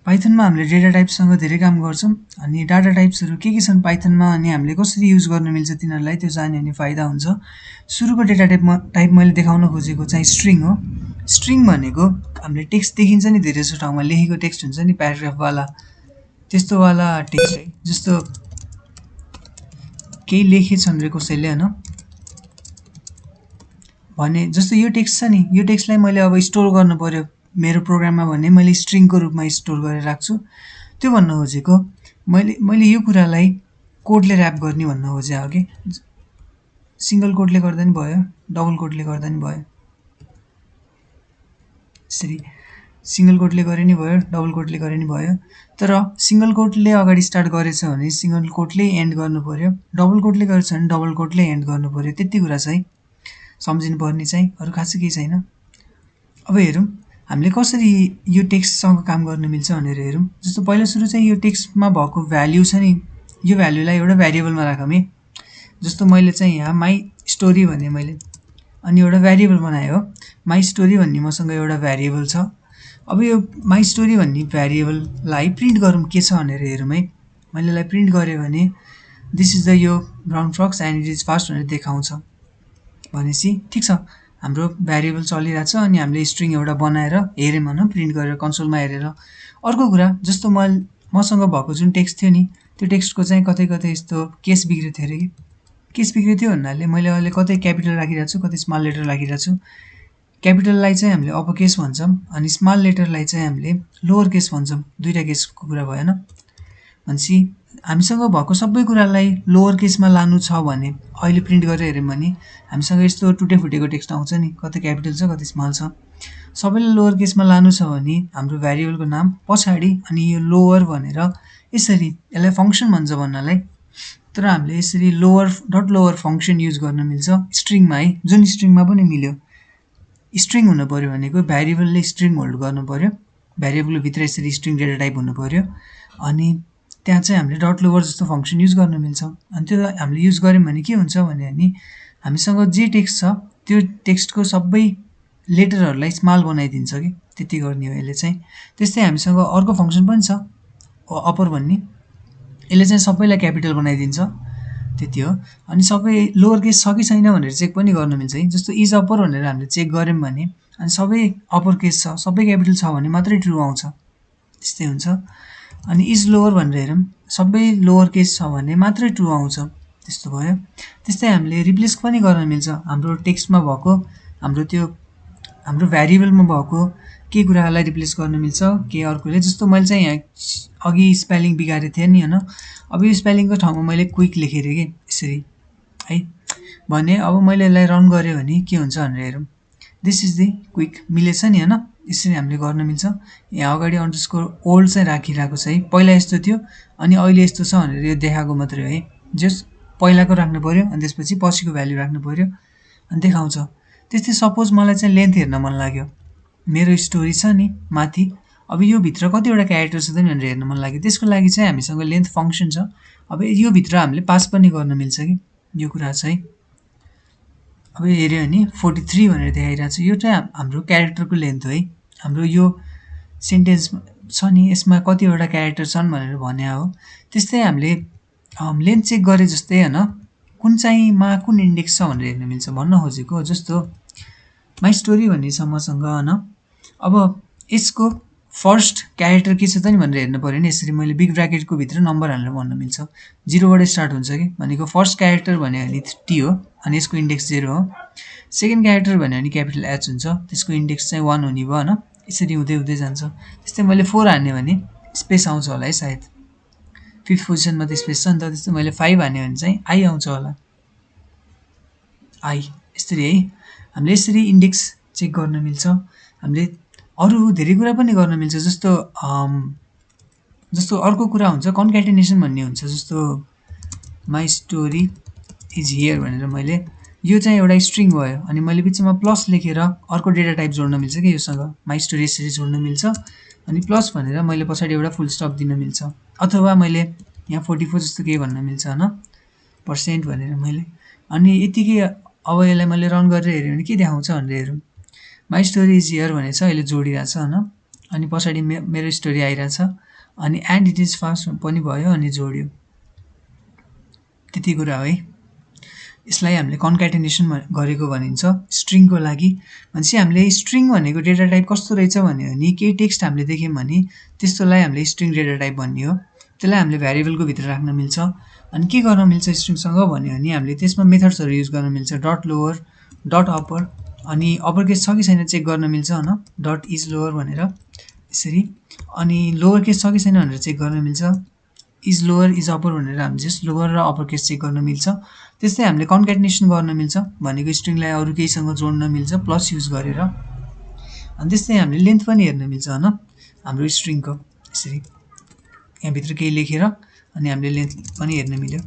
पाइथनमा हामीले डेटा टाइप्ससँग धेरै काम गर्छौँ अनि डाटा टाइप्सहरू के छन् पाइथनमा अनि हामीले कसरी युज गर्न मिल्छ तिनीहरूलाई त्यो जान्यो भने फाइदा हुन्छ। सुरुको डेटा टाइप मैले देखाउन खोजेको चाहिँ स्ट्रिङ हो। स्ट्रिङ भनेको हामीले टेक्स्ट देखिन्छ नि धेरैजसो ठाउँमा लेखेको टेक्स्ट हुन्छ नि प्याराग्राफवाला त्यस्तोवाला टेक्स्ट है। जस्तो केही लेखेछन् रे कसैले होइन भने जस्तो यो टेक्स्ट छ नि यो टेक्स्टलाई मैले अब स्टोर गर्नु पर्यो मेरो प्रोग्राममा भने मैले स्ट्रिङको रूपमा स्टोर गरेर राख्छु। त्यो भन्न खोजेको मैले यो कुरालाई कोडले ऱ्याप गर्ने भन्न खोजेँ हो कि सिङ्गल कोडले गर्दा नि भयो डबल कोडले गर्दा नि भयो। यसरी सिङ्गल कोडले गरे नि भयो डबल कोडले गरे नि भयो। तर सिङ्गल कोडले अगाडि स्टार्ट गरेछ भने सिङ्गल कोडले एन्ड गर्नु पर्यो, डबल कोडले गरेछ भने डबल कोडले एन्ड गर्नु पर्यो। त्यति कुरा चाहिँ सम्झिनुपर्ने चाहिँ अरू खासै केही छैन। अब हेरौँ हामीले कसरी यो टेक्स्टसँग काम गर्न मिल्छ भनेर हेरौँ। जस्तो पहिला सुरु चाहिँ यो टेक्स्टमा भएको भ्याल्यु छ नि यो भ्याल्युलाई एउटा भ्यारिएबलमा राखौँ है। जस्तो मैले चाहिँ यहाँ माई स्टोरी भने मैले अनि एउटा भ्यारिएबल बनाएँ हो। माई स्टोरी भन्ने मसँग एउटा भ्यारिएबल छ। अब यो माई स्टोरी भन्ने भ्यारिएबललाई प्रिन्ट गरौँ के छ भनेर हेरौँ है। मैले यसलाई प्रिन्ट गरेँ भने दिस इज द यो brown fox and it is fast भनेर देखाउँछ भनेपछि ठिक छ हाम्रो भ्यारिएबल चलिरहेछ अनि हामीले स्ट्रिङ एउटा बनाएर हेऱ्यौँ होइन प्रिन्ट गरेर कन्सोलमा हेरेर। अर्को कुरा जस्तो मसँग भएको जुन टेक्स्ट थियो नि त्यो टेक्स्टको चाहिँ कतै कतै यस्तो केस बिग्रेको थियो अरे कि केस बिग्रेको थियो भन्नाले मैले अहिले कतै क्यापिटल राखिरहेको छु कतै स्मल लेटर राखिरहेको छु। क्यापिटललाई चाहिँ हामीले अप्पर केस भन्छौँ अनि स्मल लेटरलाई चाहिँ हामीले लोवर केस भन्छौँ। दुईवटा केसको कुरा भएन भनेपछि हामीसँग भएको सबै कुरालाई लोवर केसमा लानु छ भने अहिले प्रिन्ट गरेर हेऱ्यौँ भने हामीसँग यस्तो टुटे फुटेको टेक्स्ट आउँछ नि कतै क्यापिटल छ कतै स्मल छ। सबैलाई लोवर केसमा लानु छ भने हाम्रो भ्यारिएबलको नाम पछाडि अनि यो लोवर भनेर यसरी यसलाई फङ्सन भन्छ भन्नलाई। तर हामीले यसरी lower dot lower function use गर्न मिल्छ स्ट्रिङमा है। जुन स्ट्रिङमा पनि मिल्यो स्ट्रिङ हुनु पर्यो भनेको भ्यारिएबलले स्ट्रिङ होल्ड गर्नु पर्यो भ्यारिएबलभित्र यसरी स्ट्रिङ डेटा टाइप हुनु पर्यो अनि त्यहाँ चाहिँ हामीले डट लोवर जस्तो फङ्सन युज गर्न मिल्छ। अनि त्यो हामीले युज गऱ्यौँ भने के हुन्छ भने नि हामीसँग जे टेक्स्ट छ त्यो टेक्स्टको सबै लेटरहरूलाई स्मल बनाइदिन्छ कि त्यति गर्ने हो यसले चाहिँ। त्यस्तै हामीसँग अर्को फङ्सन पनि छ अप्पर भन्ने यसले चाहिँ सबैलाई क्यापिटल बनाइदिन्छ त्यति हो। अनि सबै लोवर केस छ कि छैन भनेर चेक पनि गर्न मिल्छ है। जस्तो इज अप्पर भनेर हामीले चेक गऱ्यौँ भने अनि सबै अप्पर केस छ सबै क्यापिटल छ भने मात्रै ट्रु आउँछ त्यस्तै हुन्छ। अनि इज लोवर भनेर हेरौँ सबै लोवर केस छ भने मात्रै ट्रु आउँछ त्यस्तो भयो। त्यस्तै हामीले रिप्लेस पनि गर्न मिल्छ हाम्रो टेक्स्टमा भएको हाम्रो भ्यारिएबलमा भएको के कुरालाई रिप्लेस गर्न मिल्छ के अर्कोले। जस्तो मैले चाहिँ यहाँ अघि स्पेलिङ बिगारेको थिएँ नि होइन अब यो स्पेलिङको ठाउँमा मैले क्विक लेखेँ अरे कि यसरी है भने अब मैले यसलाई रन गरेँ भने के हुन्छ भनेर हेरौँ। दिस इज द क्विक मिलेछ नि होइन यसरी हामीले गर्न मिल्छ। यहाँ अगाडि अन्डरस्कोर ओल्ड चाहिँ राखिरहेको छ है पहिला यस्तो थियो अनि अहिले यस्तो छ भनेर यो देखाएको मात्रै हो है। जस पहिलाको राख्नु पर्यो अनि त्यसपछि पछिको भ्याल्यु राख्नु पर्यो अनि देखाउँछ। त्यस्तै सपोज मलाई चाहिँ लेन्थ हेर्न मन लाग्यो मेरो स्टोरी छ नि माथि अब यो भित्र कतिवटा क्यारेक्टर छ त भनेर हेर्न मन लाग्यो त्यसको लागि चाहिँ हामीसँग लेन्थ फङ्सन छ। अब यो भित्र हामीले पास पनि गर्न मिल्छ कि यो कुरा चाहिँ अब हेऱ्यो भने 43 भनेर देखाइरहेको छ यो चाहिँ हाम्रो क्यारेक्टरको लेन्थ हो है। हाम्रो यो सेन्टेन्स छ नि यसमा कतिवटा क्यारेक्टर छन् भनेर भने हो। त्यस्तै हामीले लेन्थ चेक गरे जस्तै होइन कुन चाहिँमा कुन इन्डेक्स छ भनेर हेर्न मिल्छ भन्न खोजेको। जस्तो माई स्टोरी भन्ने छ मसँग होइन अब यसको फर्स्ट क्यारेक्टर के छ त नि भनेर हेर्नु पऱ्यो नि यसरी मैले बिग ब्राकेटको भित्र नम्बर हालेर भन्न मिल्छ 0बाट स्टार्ट हुन्छ कि भनेको फर्स्ट क्यारेक्टर भन्यो भने टी हो अनि यसको इन्डेक्स 0 हो। सेकेन्ड क्यारेक्टर भन्यो भने क्यापिटल एच हुन्छ त्यसको इन्डेक्स चाहिँ 1 हुने भयो होइन यसरी हुँदै हुँदै जान्छ। त्यस्तै मैले 4 हान्यो भने स्पेस आउँछ होला है सायद 5th पोजिसनमा त स्पेस छ नि त। त्यस्तै मैले 5 हान्यो भने चाहिँ आई आउँछ होला आई यसरी है। हामीले यसरी इन्डेक्स चेक गर्न मिल्छ। हामीले अरू धेरै कुरा पनि गर्न मिल्छ जस्तो अर्को कुरा हुन्छ कन्क्याटिनेसन भन्ने हुन्छ। जस्तो माई स्टोरी इज हियर भनेर मैले यो चाहिँ एउटा स्ट्रिङ भयो अनि मैले बिचमा प्लस लेखेर अर्को डेटा टाइप जोड्न मिल्छ कि योसँग माई स्टोरी यसरी जोड्न मिल्छ अनि प्लस भनेर मैले पछाडि एउटा फुल स्टप दिन मिल्छ अथवा मैले यहाँ 44 जस्तो केही भन्न मिल्छ होइन % भनेर मैले अनि यतिकै अब यसलाई मैले रन गरेर हेऱ्यो भने के देखाउँछ भनेर हेरौँ। माई स्टोरी इज हियर भनेछ अहिले जोडिरहेछ होइन अनि पछाडि मेरो स्टोरी आइरहेछ अनि एन्ड इट इज फास्ट पनि भयो अनि जोड्यो। त्यति कुरा हो है। यसलाई हामीले कन्क्याटेनेसन गरेको भनिन्छ स्ट्रिङको लागि। भनेपछि हामीले स्ट्रिङ भनेको डेटा टाइप कस्तो रहेछ भन्यो भने केही टेक्स्ट हामीले देख्यौँ भने त्यस्तोलाई हामीले स्ट्रिङ डेटा टाइप भन्ने हो। त्यसलाई हामीले भ्यारिएबलको भित्र राख्न मिल्छ। अनि के गर्न मिल्छ स्ट्रिङसँग भन्यो भने हामीले त्यसमा मेथड्सहरू युज गर्न मिल्छ, डट लोवर, डट अप्पर, अनि अप्पर केस छ कि छैन चेक गर्न मिल्छ होइन, डट इज लोवर भनेर यसरी। अनि लोवर केस छ कि छैन भनेर चेक गर्न मिल्छ, इज लोवर इज अप्पर भनेर हामी जस्ट लोवर र अप्पर केस चेक गर्न मिल्छ। त्यस्तै हामीले कन्क्याटेनेसन गर्न मिल्छ भनेको स्ट्रिङलाई अरू केहीसँग जोड्न मिल्छ प्लस युज गरेर। अनि त्यस्तै हामीले लेन्थ पनि हेर्न मिल्छ होइन हाम्रो स्ट्रिङको। यसरी यहाँभित्र केही लेखेर अनि हामीले लेन्थ पनि हेर्न मिल्यो।